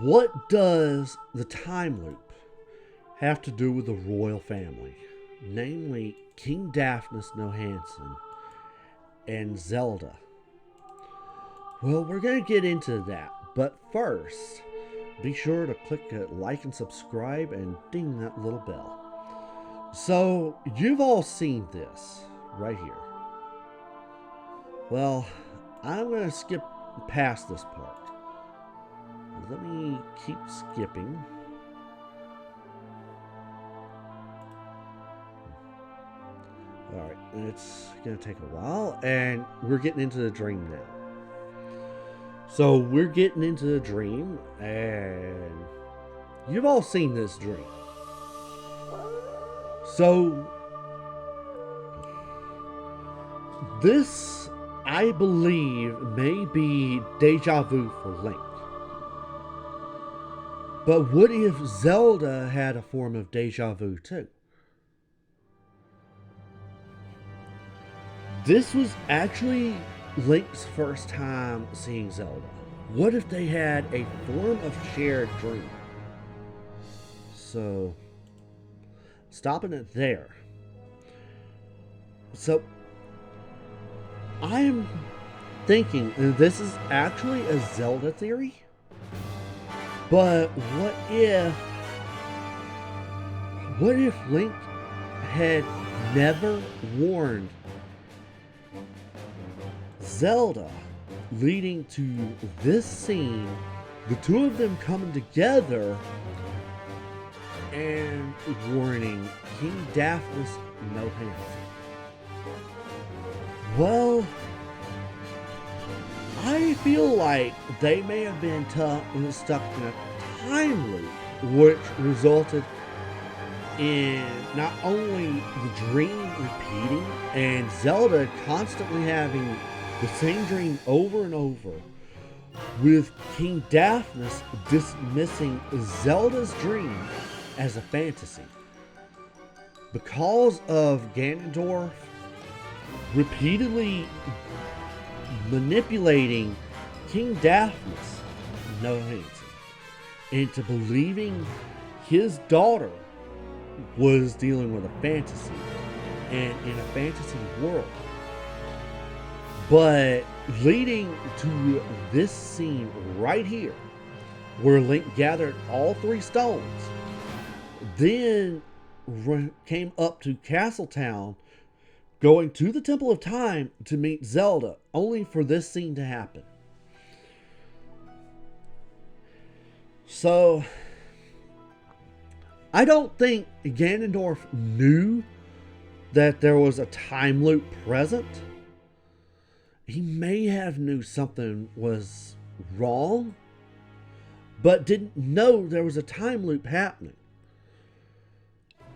What does the time loop have to do with the royal family? Namely, King Daphnis No Hansen and Zelda. Well, we're going to get into that, but first, be sure to click like and subscribe and ding that little bell. So, you've all seen this right here. Well, I'm going to skip past this part. Let me keep skipping. Alright, it's going to take a while, and we're getting into the dream now. So, we're getting into the dream, and you've all seen this dream. So, this, I believe, may be deja vu for Link. But what if Zelda had a form of deja vu too? This was actually Link's first time seeing Zelda. What if they had a form of shared dream? So, stopping it there. So, I'm thinking this is actually a Zelda theory. But what if Link had never warned Zelda, leading to this scene, the two of them coming together and warning King Daphnis no Hansen? Well, I feel like they may have been stuck in a time loop, which resulted in not only the dream repeating and Zelda constantly having the same dream over and over, with King Daphnis dismissing Zelda's dream as a fantasy. Because of Ganondorf repeatedly manipulating King Daphnis no Hansen into believing his daughter was dealing with a fantasy and in a fantasy world. But leading to this scene right here, where Link gathered all three stones, then came up to Castletown, going to the Temple of Time to meet Zelda, only for this scene to happen. So, I don't think Ganondorf knew that there was a time loop present. He may have knew something was wrong, but didn't know there was a time loop happening,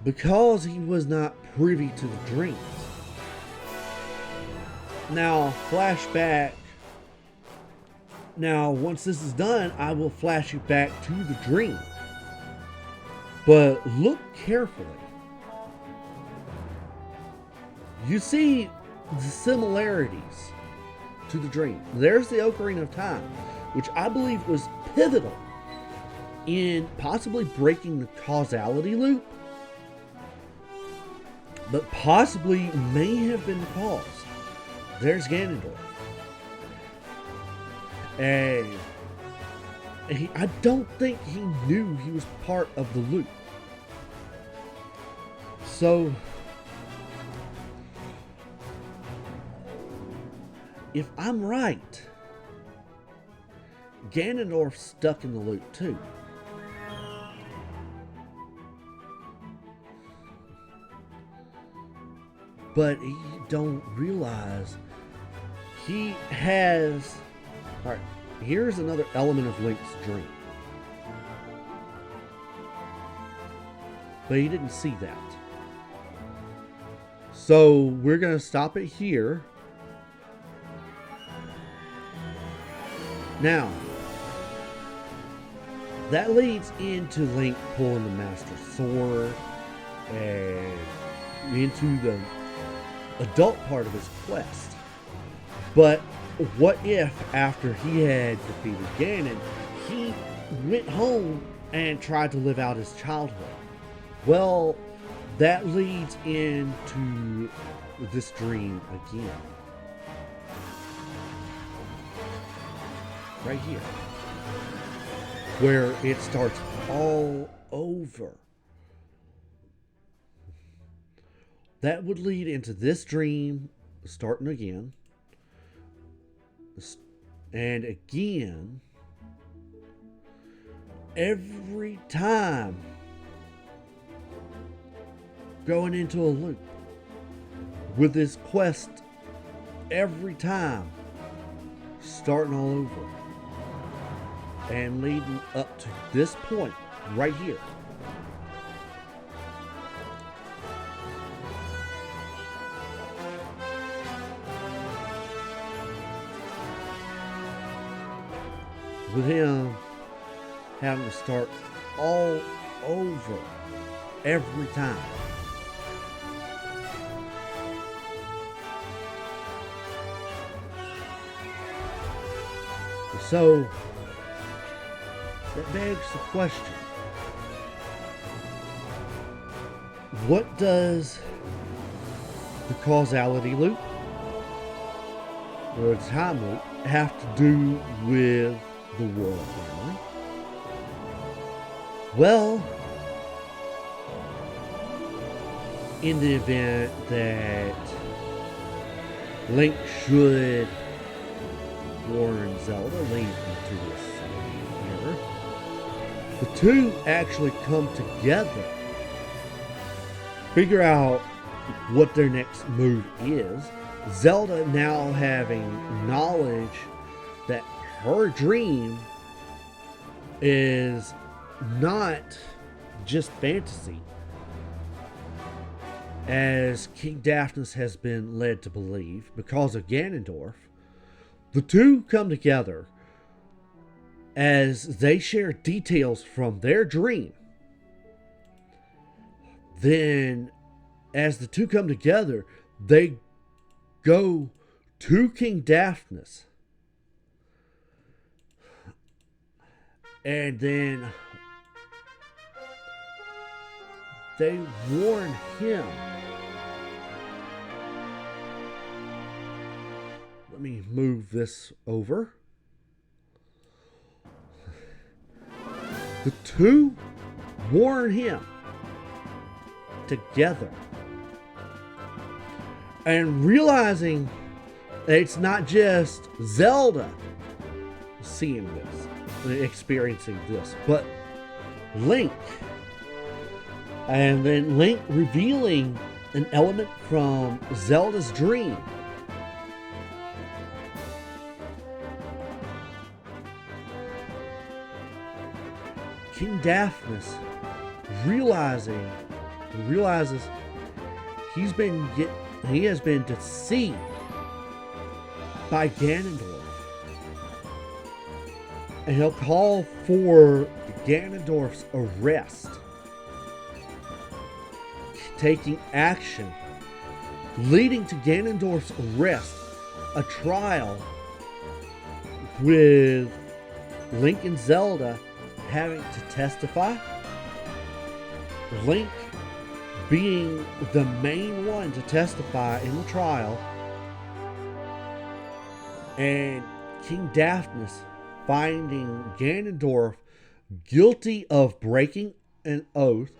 because he was not privy to the dreams. Now, flashback. Now, once this is done, I will flash you back to the dream. But look carefully. You see the similarities to the dream. There's the Ocarina of Time, which I believe was pivotal in possibly breaking the causality loop, but possibly may have been the cause. There's Ganondorf. And I don't think he knew he was part of the loop. So, if I'm right, Ganondorf's stuck in the loop too. But he don't realize he has... Alright, here's another element of Link's dream. But he didn't see that. So we're going to stop it here. Now, that leads into Link pulling the Master Sword and into the adult part of his quest. But what if, after he had defeated Ganon, he went home and tried to live out his childhood. Well, that leads into this dream again. Right here. Where it starts all over. That would lead into this dream starting again. And again, every time going into a loop with this quest, every time starting all over and leading up to this point right here. With him having to start all over every time. So, that begs the question, what does the causality loop or the time loop have to do with the world family? Well, in the event that Link should warn Zelda, Link into this here, the two actually come together, figure out what their next move is. Zelda now having knowledge that her dream is not just fantasy, as King Daphnis has been led to believe because of Ganondorf. The two come together as they share details from their dream. Then, as the two come together, they go to King Daphnis. And then they warn him. Let me move this over. The two warn him together. And realizing that it's not just Zelda seeing this, experiencing this, but Link. And then Link revealing an element from Zelda's dream. King Daphnis realizes he has been deceived by Ganondorf. And he'll call for Ganondorf's arrest, taking action, leading to Ganondorf's arrest, a trial with Link and Zelda having to testify, Link being the main one to testify in the trial, and King Daphnis finding Ganondorf guilty of breaking an oath,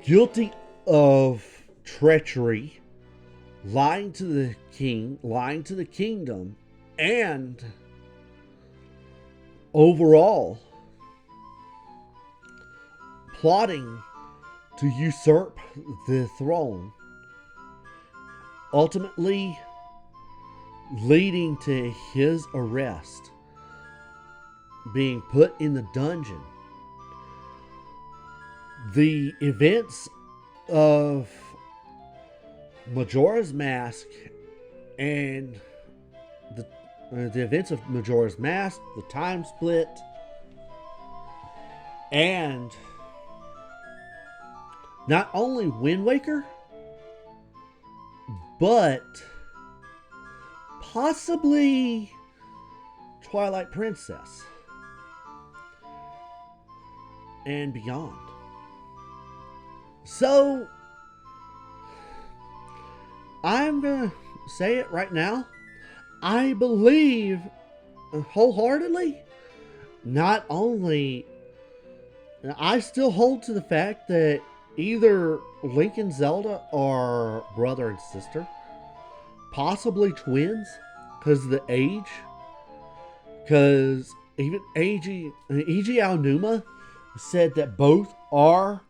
guilty of treachery, lying to the king, lying to the kingdom, and overall plotting to usurp the throne, ultimately leading to his arrest, being put in the dungeon. The events of Majora's Mask and the events of Majora's Mask, the time split, and not only Wind Waker, but possibly Twilight Princess. and beyond. So, I'm going to say it right now. I believe wholeheartedly, not only, I still hold to the fact that either Link and Zelda are brother and sister, possibly twins, because of the age. Because even Eiji Aonuma said that both are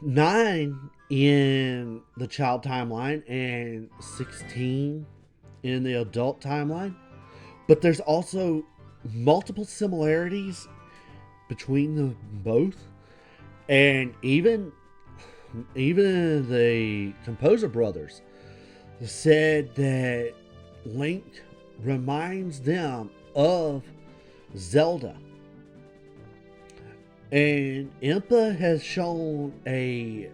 9 in the child timeline and 16 in the adult timeline. But there's also multiple similarities between them both. And even the composer brothers said that Link reminds them of Zelda. And Impa has shown a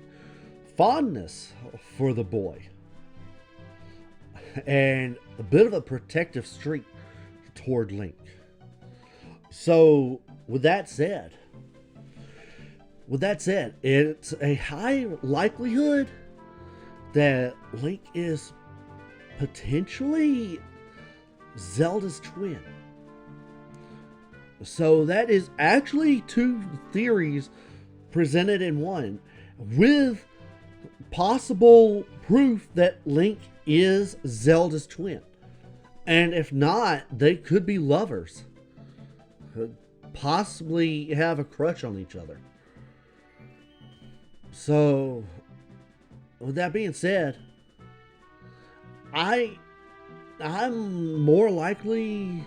fondness for the boy and a bit of a protective streak toward Link. So, with that said, it's a high likelihood that Link is potentially Zelda's twin. So that is actually 2 theories presented in one, with possible proof that Link is Zelda's twin. And if not, they could be lovers. Could possibly have a crush on each other. So, with that being said, I'm more likely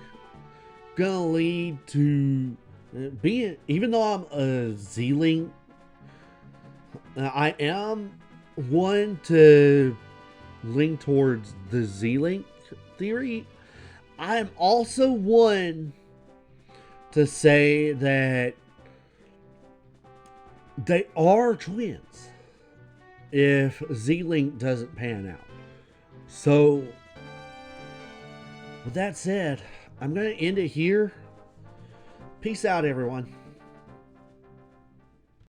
gonna lead to being, even though I'm a Z-Link, I am one to lean towards the Z-Link theory. I'm also one to say that they are twins if Z-Link doesn't pan out. So, with that said, I'm going to end it here. Peace out, everyone.